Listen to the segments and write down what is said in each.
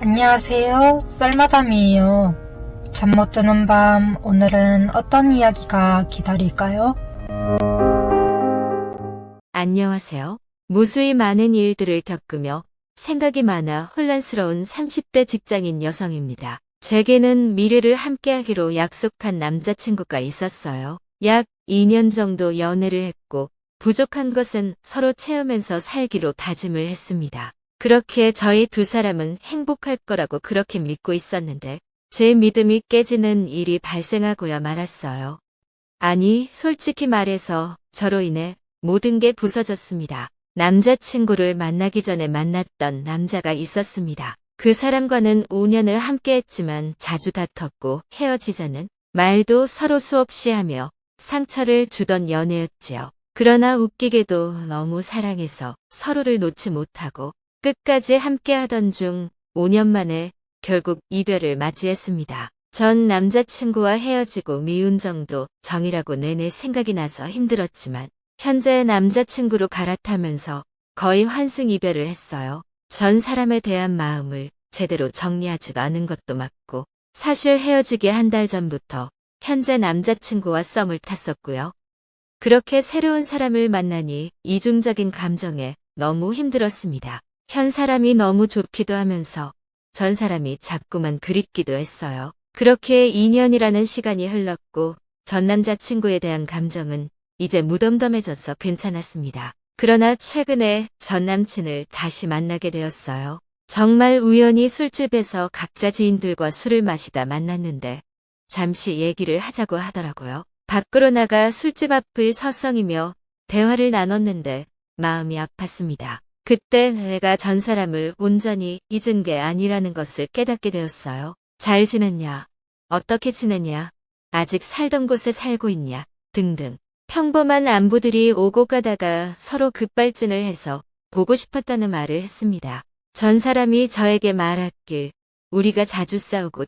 안녕하세요. 썰마담이에요. 잠 못 드는 밤, 오늘은 어떤 이야기가 기다릴까요? 안녕하세요. 무수히 많은 일들을 겪으며 생각이 많아 혼란스러운 30대 직장인 여성입니다. 제게는 미래를 함께하기로 약속한 남자친구가 있었어요. 약 2년 정도 연애를 했고 부족한 것은 서로 채우면서 살기로 다짐을 했습니다. 그렇게 저희 두 사람은 행복할 거라고 그렇게 믿고 있었는데 제 믿음이 깨지는 일이 발생하고야 말았어요. 아니, 솔직히 말해서 저로 인해 모든 게 부서졌습니다. 남자친구를 만나기 전에 만났던 남자가 있었습니다. 그 사람과는 5년을 함께 했지만 자주 다퉜고 헤어지자는 말도 서로 수없이 하며 상처를 주던 연애였지요. 그러나 웃기게도 너무 사랑해서 서로를 놓지 못하고 끝까지 함께 하던 중 5년 만에 결국 이별을 맞이했습니다. 전 남자친구와 헤어지고 미운 정도 정이라고 내내 생각이 나서 힘들었지만 현재 남자친구로 갈아타면서 거의 환승 이별을 했어요. 전 사람에 대한 마음을 제대로 정리하지도 않은 것도 맞고 사실 헤어지기 한 달 전부터 현재 남자친구와 썸을 탔었고요. 그렇게 새로운 사람을 만나니 이중적인 감정에 너무 힘들었습니다. 현 사람이 너무 좋기도 하면서 전 사람이 자꾸만 그립기도 했어요. 그렇게 2년이라는 시간이 흘렀고 전 남자친구에 대한 감정은 이제 무덤덤해져서 괜찮았습니다. 그러나 최근에 전 남친을 다시 만나게 되었어요. 정말 우연히 술집에서 각자 지인들과 술을 마시다 만났는데 잠시 얘기를 하자고 하더라고요. 밖으로 나가 술집 앞을 서성이며 대화를 나눴는데 마음이 아팠습니다. 그때 내가 전 사람을 온전히 잊은 게 아니라는 것을 깨닫게 되었어요. 잘 지냈냐? 어떻게 지내냐? 아직 살던 곳에 살고 있냐? 등등. 평범한 안부들이 오고 가다가 서로 급발진을 해서 보고 싶었다는 말을 했습니다. 전 사람이 저에게 말했길 우리가 자주 싸우고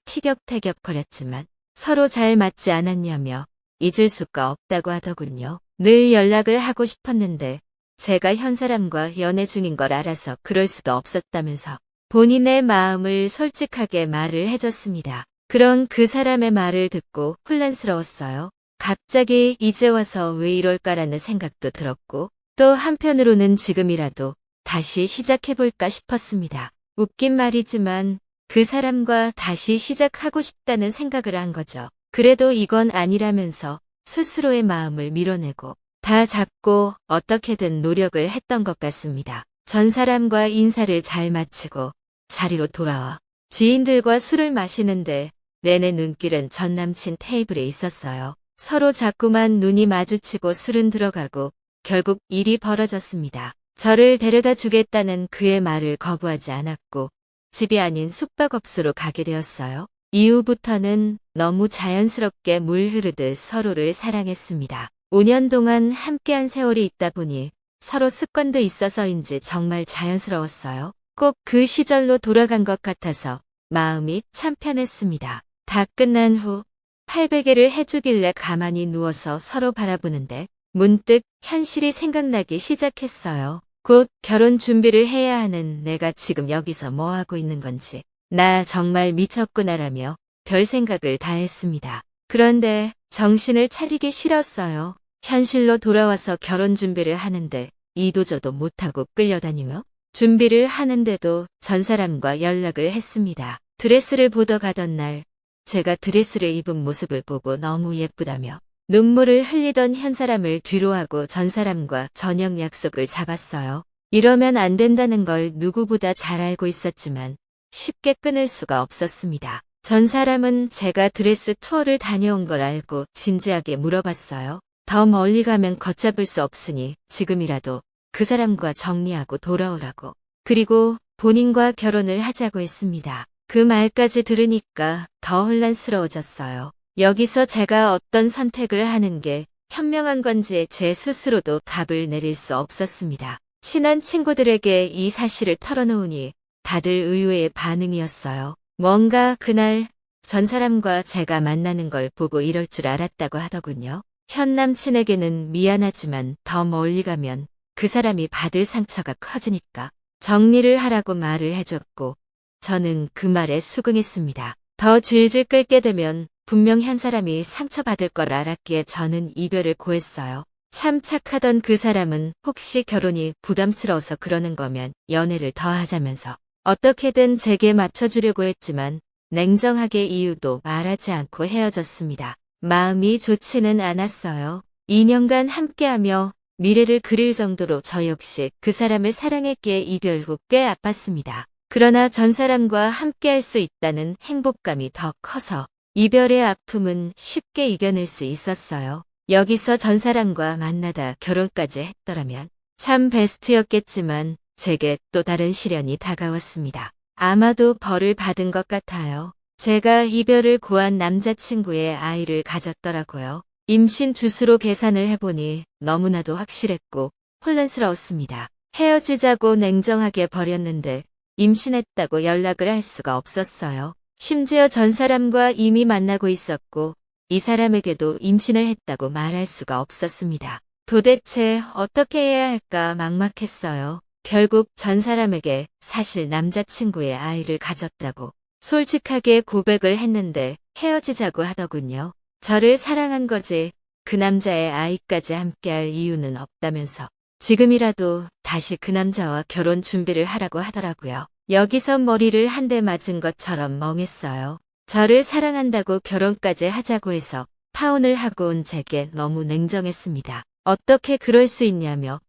티격태격거렸지만 서로 잘 맞지 않았냐며 잊을 수가 없다고 하더군요. 늘 연락을 하고 싶었는데 제가 현 사람과 연애 중인 걸 알아서 그럴 수도 없었다면서 본인의 마음을 솔직하게 말을 해줬습니다. 그런 그 사람의 말을 듣고 혼란스러웠어요. 갑자기 이제 와서 왜 이럴까라는 생각도 들었고 또 한편으로는 지금이라도 다시 시작해볼까 싶었습니다. 웃긴 말이지만 그 사람과 다시 시작하고 싶다는 생각을 한 거죠. 그래도 이건 아니라면서 스스로의 마음을 밀어내고 다 잡고 어떻게든 노력을 했던 것 같습니다. 전 사람과 인사를 잘 마치고 자리로 돌아와 지인들과 술을 마시는데 내내 눈길은 전 남친 테이블에 있었어요. 서로 자꾸만 눈이 마주치고 술은 들어가고 결국 일이 벌어졌습니다. 저를 데려다 주겠다는 그의 말을 거부하지 않았고 집이 아닌 숙박업소로 가게 되었어요. 이후부터는 너무 자연스럽게 물 흐르듯 서로를 사랑했습니다. 5년 동안 함께한 세월이 있다 보니 서로 습관도 있어서인지 정말 자연스러웠어요. 꼭 그 시절로 돌아간 것 같아서 마음이 참 편했습니다. 다 끝난 후 800개를 해주길래 가만히 누워서 서로 바라보는데 문득 현실이 생각나기 시작했어요. 곧 결혼 준비를 해야 하는 내가 지금 여기서 뭐 하고 있는 건지 나 정말 미쳤구나라며 별 생각을 다 했습니다. 그런데 정신을 차리기 싫었어요. 현실로 돌아와서 결혼 준비를 하는데 이도저도 못하고 끌려다니며 준비를 하는데도 전 사람과 연락을 했습니다. 드레스를 보러 가던 날 제가 드레스를 입은 모습을 보고 너무 예쁘다며 눈물을 흘리던 현 사람을 뒤로하고 전 사람과 저녁 약속을 잡았어요. 이러면 안 된다는 걸 누구보다 잘 알고 있었지만 쉽게 끊을 수가 없었습니다. 전 사람은 제가 드레스 투어를 다녀온 걸 알고 진지하게 물어봤어요. 더 멀리 가면 걷잡을 수 없으니 지금이라도 그 사람과 정리하고 돌아오라고. 그리고 본인과 결혼을 하자고 했습니다. 그 말까지 들으니까 더 혼란스러워졌어요. 여기서 제가 어떤 선택을 하는 게 현명한 건지 제 스스로도 답을 내릴 수 없었습니다. 친한 친구들에게 이 사실을 털어놓으니 다들 의외의 반응이었어요. 뭔가 그날 전 사람과 제가 만나는 걸 보고 이럴 줄 알았다고 하더군요. 현 남친에게는 미안하지만 더 멀리 가면 그 사람이 받을 상처가 커지니까 정리를 하라고 말을 해줬고 저는 그 말에 수긍했습니다. 더 질질 끌게 되면 분명 한 사람이 상처받을 걸 알았기에 저는 이별을 고했어요. 참 착하던 그 사람은 혹시 결혼이 부담스러워서 그러는 거면 연애를 더 하자면서 어떻게든 제게 맞춰주려고 했지만 냉정하게 이유도 말하지 않고 헤어졌습니다. 마음이 좋지는 않았어요. 2년간 함께하며 미래를 그릴 정도로 저 역시 그 사람을 사랑했기에 이별 후 꽤 아팠습니다. 그러나 전 사람과 함께할 수 있다는 행복감이 더 커서 이별의 아픔은 쉽게 이겨낼 수 있었어요. 여기서 전 사람과 만나다 결혼까지 했더라면 참 베스트였겠지만 제게 또 다른 시련이 다가왔습니다. 아마도 벌을 받은 것 같아요. 제가 이별을 고한 남자친구의 아이를 가졌더라고요. 임신 주수로 계산을 해보니 너무나도 확실했고 혼란스러웠습니다. 헤어지자고 냉정하게 버렸는데 임신했다고 연락을 할 수가 없었어요. 심지어 전 사람과 이미 만나고 있었고 이 사람에게도 임신을 했다고 말할 수가 없었습니다. 도대체 어떻게 해야 할까 막막했어요. 결국 전 사람에게 사실 남자친구의 아이를 가졌다고 솔직하게 고백을 했는데 헤어지자고 하더군요. 저를 사랑한 거지 그 남자의 아이까지 함께할 이유는 없다면서 지금이라도 다시 그 남자와 결혼 준비를 하라고 하더라고요. 여기서 머리를 한 대 맞은 것처럼 멍했어요. 저를 사랑한다고 결혼까지 하자고 해서 파혼을 하고 온 제게 너무 냉정했습니다. 어떻게 그럴 수 있냐며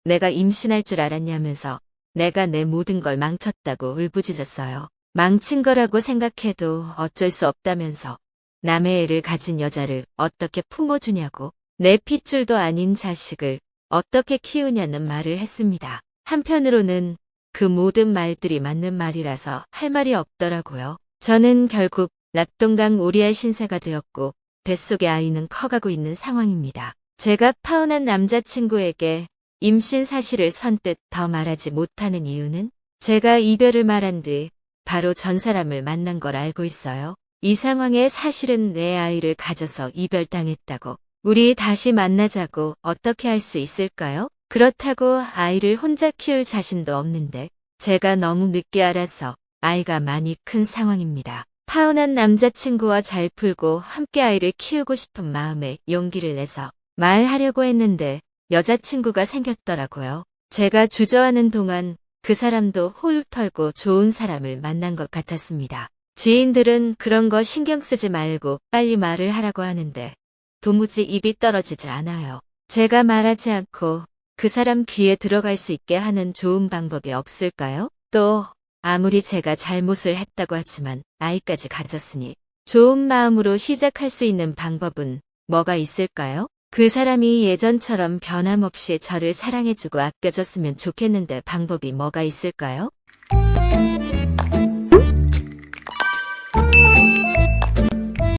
내가 임신할 줄 알았냐면서 내가 내 모든 걸 망쳤다고 울부짖었어요. 망친 거라고 생각해도 어쩔 수 없다면서 남의 애를 가진 여자를 어떻게 품어주냐고 내 핏줄도 아닌 자식을 어떻게 키우냐는 말을 했습니다. 한편으로는 그 모든 말들이 맞는 말이라서 할 말이 없더라고요. 저는 결국 낙동강 오리알 신세가 되었고 뱃속의 아이는 커가고 있는 상황입니다. 제가 파혼한 남자친구에게 임신 사실을 선뜻 더 말하지 못하는 이유는 제가 이별을 말한 뒤 바로 전 사람을 만난 걸 알고 있어요. 이 상황에 사실은 내 아이를 가져서 이별당했다고 우리 다시 만나자고 어떻게 할 수 있을까요? 그렇다고 아이를 혼자 키울 자신도 없는데 제가 너무 늦게 알아서 아이가 많이 큰 상황입니다. 파혼한 남자친구와 잘 풀고 함께 아이를 키우고 싶은 마음에 용기를 내서 말하려고 했는데 여자친구가 생겼더라고요. 제가 주저하는 동안 그 사람도 홀 털고 좋은 사람을 만난 것 같았습니다. 지인들은 그런 거 신경 쓰지 말고 빨리 말을 하라고 하는데 도무지 입이 떨어지질 않아요. 제가 말하지 않고 그 사람 귀에 들어갈 수 있게 하는 좋은 방법이 없을까요? 또 아무리 제가 잘못을 했다고 하지만 아이까지 가졌으니 좋은 마음으로 시작할 수 있는 방법은 뭐가 있을까요? 그 사람이 예전처럼 변함없이 저를 사랑해주고 아껴줬으면 좋겠는데 방법이 뭐가 있을까요?